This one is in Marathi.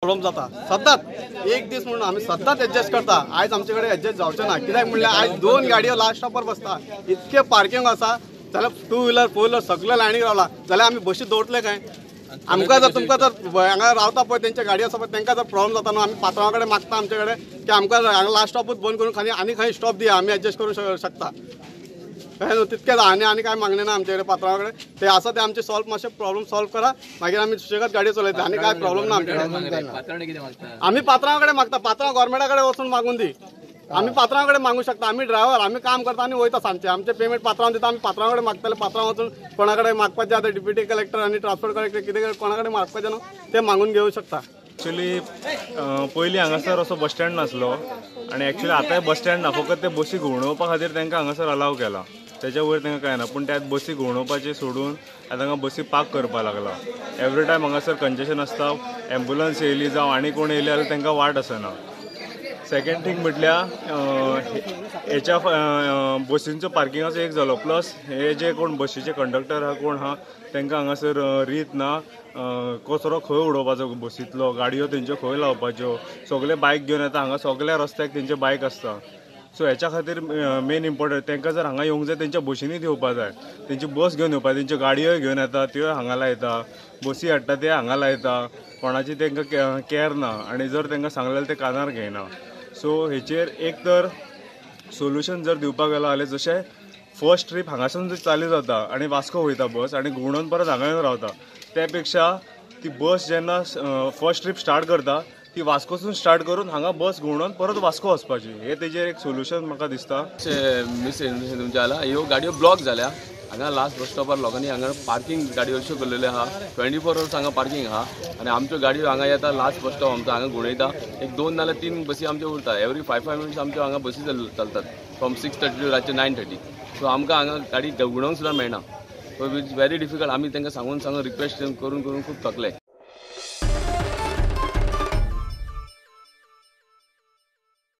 प्रॉब्लेम जाता सदांच एक दीस म्हणून आमी सदांच एडजस्ट करता। आयज आमचे कडेन एडजस्ट जावचें ना कित्याक म्हणल्यार आयज 2 गाडयो लास्ट स्टॉपार बसता इतके पार्किंग आसा जाल्यार 2 व्हिलर 4 व्हिलर सगळे लायनीक रावला जाल्यार आमी बशी दवरतले काय? आमकां जर तुमकां जर हांगा रावता पळय तेंच्या गाडी आसा पळय तांकां जर प्रॉब्लेम जाता न्हू आमी पात्रांवा कडेन मागता आमचे कडेन की आमकां हांगा लास्ट स्टॉपूच बंद करून खाली आनी खंय स्टॉप दिया आमी एडजस्ट करूंक शकता कळ्ळें न्हू तितकेंच आनी काय मागणें ना आमचे कडेन पात्रांवा कडेन ते आसा ते आमचे सॉल्व मातशें प्रॉब्लेम सॉल्व करा मागीर आमी सुशेगाद गाडी चलयता आनी काय प्रॉब्लेम ना आमचे कडेन। आमी पात्रांवा कडेन मागता पात्रांव गव्हर्मेंटा कडेन वचून मागून दी आमी पात्रांवा कडेन मागूंक शकता आमी ड्रायव्हर आमी काम करता आनी वयता सांजचे आमचे पेमेंट पात्रांव दिता आमी पात्रांवा कडेन मागतले पात्रांव वचून कोणा कडेन मागपाचें आतां डिप्युटी कलेक्टर आनी ट्रान्सपोर्ट कलेक्टर कितें कोणा कडेन मागपाचें न्हू ते मागून घेवंक शकता। एक्चुअली पयलीं हांगासर असो बस स्टँड नासलो आनी एक्चुअली आतांय बस स्टँड ना फकत ते बसी घुंवडावपा खातीर तांकां हांगासर अलाव केला तेच्या वयर तांकां कांय ना पूण त्यात बसी घुंवडावपाचें सोडून आतां हांगा बसी पार्क करपा लागला। एवरी टायम हांगासर कंजेशन आसता एम्बुलन्स येयली जावं आनी कोण येयली जाल्यार तांकां वाट आसना। सेकंड थिंग म्हटल्यार हेच्या बसींचो पार्किंगाचो एक जालो प्लस हे जे कोण बसीचे कंडक्टर आहा कोण आहा तांकां हांगासर रीत ना कचरो खंय उडोवपाचो बसींतलो गाडयो तेंच्यो खंय लावपाच्यो सगळे बायक घेवन येता हांगा सगळ्या रस्त्याक तेंचे बायक आसता सो हेच्या खातीर मेन इम्पॉर्टंट तांकां जर हांगा येवंक जाय तेंच्या बसींनीच येवपा जाय तेंची बस घेवन येवपा तेंच्यो गाडयो घेवन येता त्यो हांगा लायता बसी हाडटा ते हांगा लायता कोणाची तांकां कॅर ना आनी जर तांकां सांगलें ते कानार घेयना सो हेचेर एक तर सोल्युशन जर दिवपाक गेलो जाल्यार जशें फर्स्ट ट्रीप हांगासून जर चालू जाता आनी वास्को वयता बस आनी घुंवडावन परत हांगा येवन रावता त्या पेक्षा ती बस जेन्ना फर्स्ट ट्रीप स्टार्ट करता ती वास्कोसून स्टार्ट करून हांगा बस घुंवडावन परत वास्को वचपाची हे तेजेर एक सोल्युशन म्हाका दिसता। मिस तुमच्या जाला ह्यो गाडयो ब्लॉक जाल्या हांगा लास्ट बस स्टॉपार लोकांनी हांगा पार्किंग गाडयो अश्यो केल्ल्यो आहा 24 hours हांगा पार्किंग आहा आनी आमच्यो गाडयो हांगा येता लास्ट बस स्टॉप आमचो हांगा घुंवडायता एक 2 नाल्यार 3 बसी आमच्यो उरता एवरी 5 मिनिट्स आमच्यो हांगा बसी चलतात फ्रॉम 6:30 टू रातचे 9:30 सो आमकां हांगा गाडी घुंवडावंक सुद्दां मेळना सो इट्स व्हेरी डिफिकल्ट आमी तांकां सांगून रिक्वेस्ट करून खूब थकले